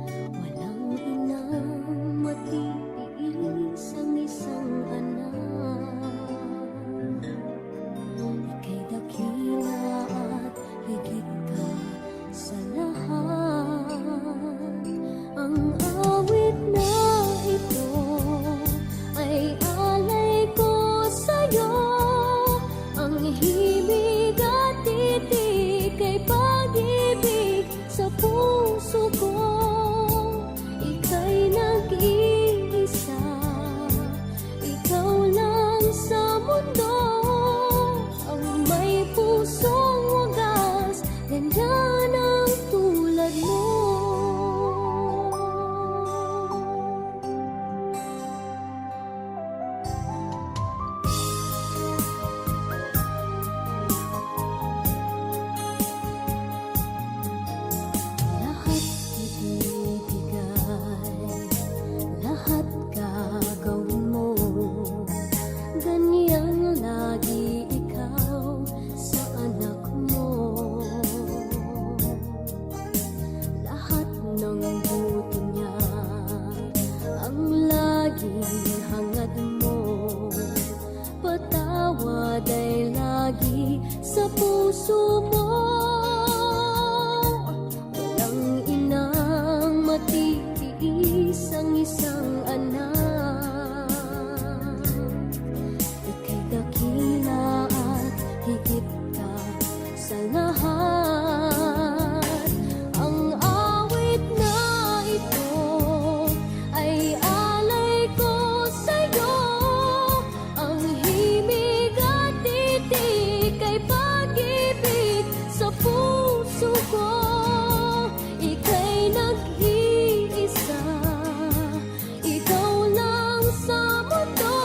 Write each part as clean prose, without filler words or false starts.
Walang inang matitiis ang isang anak. Ika'y dakila at higit ka sa lahat. Ang awit na ito ay alay ko sa'yo. Ang himig at titik ay pag-ibig sa puso ko. Ika'y nag-iisa, ikaw lang sa mundo. Ang may pusong wagas, ganyan ang tulad mo. Lahat ibibigay, lahat gagawin mo. Ganyan lagi ikaw sa anak mo. Lahat ng buto niya ang laging hangad mo. Patawad ay lagi sa puso mo. Walang inang matitiis ang isang anak. Ika'y dakila at higit ka sa lahat. Ang awit na ito ay alay ko sa'yo. Ang himig at titik ay pag-ibig sa puso ko. Ika'y nag-iisa, ikaw lang sa mundo.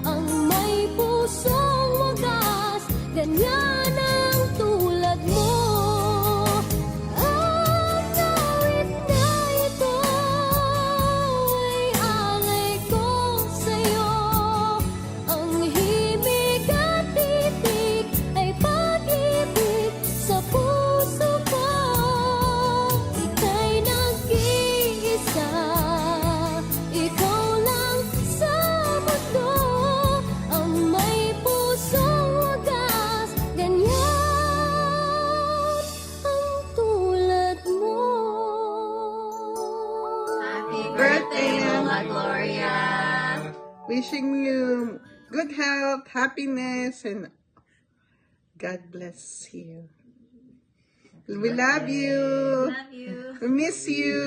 Ang may pusong wagas, ganyan ang tulad mo. Ang awit na ito ay alay ko sa'yo. Ang himig at titik ay pag-ibig sa puso ko. Ika'y nag-iisa, ikaw lang sa mundo. Ang may pusong wagas, ganyan ang tulad mo. Happy birthday, Lola Gloria! Wishing you good health, happiness, and God bless you. We love you. Love you. We miss you.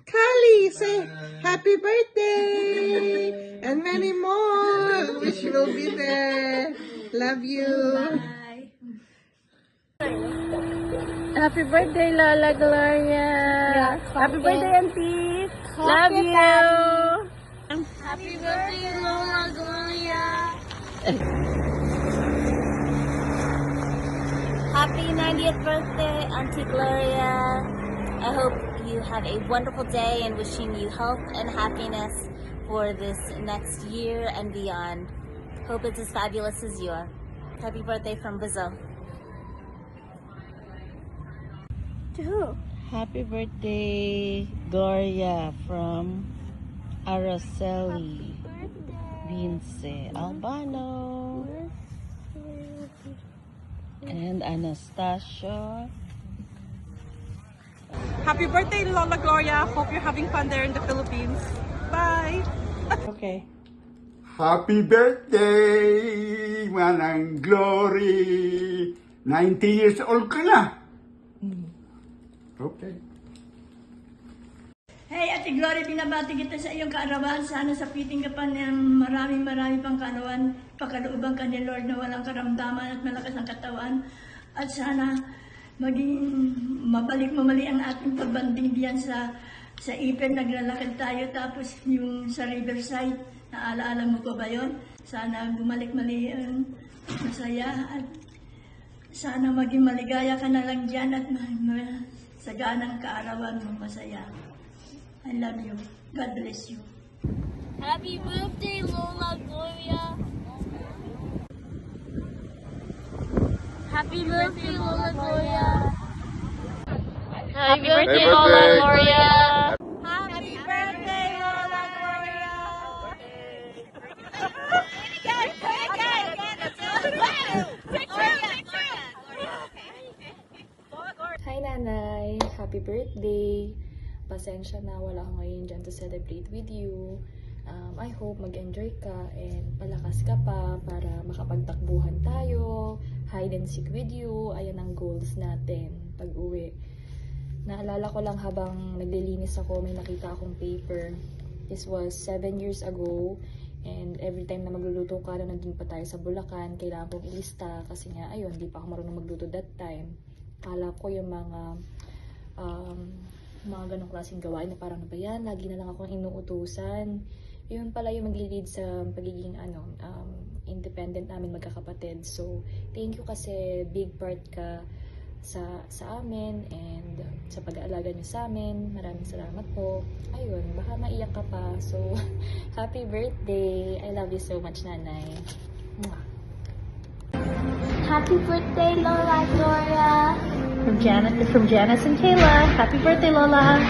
Kali, say happy birthday and many more. Wish you will be there. Love you. Bye. Happy birthday, Lola Gloria. Happy birthday, Auntie. Love you. Happy birthday, Lola Gloria! Happy 90th birthday, Auntie Gloria. I hope you have a wonderful day and wishing you health and happiness for this next year and beyond. Hope it's as fabulous as you are. Happy birthday from Brazil. To who? Happy birthday, Gloria, from Araceli Vince Albano and Anastasia. Happy birthday, Lola Gloria. Hope you're having fun there in the Philippines. Bye. Okay. Happy birthday, Manang Glory! 90 years old ka na. Okay. Hey, Ate Glory, binabati kita sa iyong kaarawan. Sana sapitin ka pa ng marami pang kaarawan. Pagkalooban ka ni Lord na walang karamdaman at malakas ang katawan. At sana maging mabalik mamali ang ating pagbanding diyan sa Ipen. Naglalakad tayo tapos yung sa Riverside, naalaala mo pa ba yun? Sana bumalik mali ang masaya at sana maging maligaya ka na lang dyan at saganang kaarawan mo masaya. I love you. God bless you. Happy birthday, Lola Gloria. Happy birthday, Lola Gloria. Happy birthday, Lola Gloria! Happy birthday, Lola Gloria! Hi Nanay! Happy birthday! Pasensya na wala ako ngayon dyan to celebrate with you. I hope mag-enjoy ka and palakas ka pa para makapagtakbuhan tayo, hide and seek with you. Ayan ang goals natin pag uwi. Naalala ko lang habang naglilinis ako, may nakita akong paper. This was 7 years ago. And every time na magluluto ka na nandun pa tayo sa Bulacan, kailangan kong ilista kasi nga, ayun, di pa ako marunong magluto that time. Kala ko yung mga ganong klaseng gawain na parang ano ba yan, lagi na lang akong inuutusan. Yun pala yung maglilid sa pagiging independent namin magkakapatid. So, thank you kasi big part ka sa amin and sa pag-aalaga niyo sa amin. Maraming salamat po. Ayun, baka maiyak ka pa. So, happy birthday. I love you so much, Nanay. Mwah. Happy birthday, Lola Gloria! From Janice and Kayla. Happy birthday, Lola.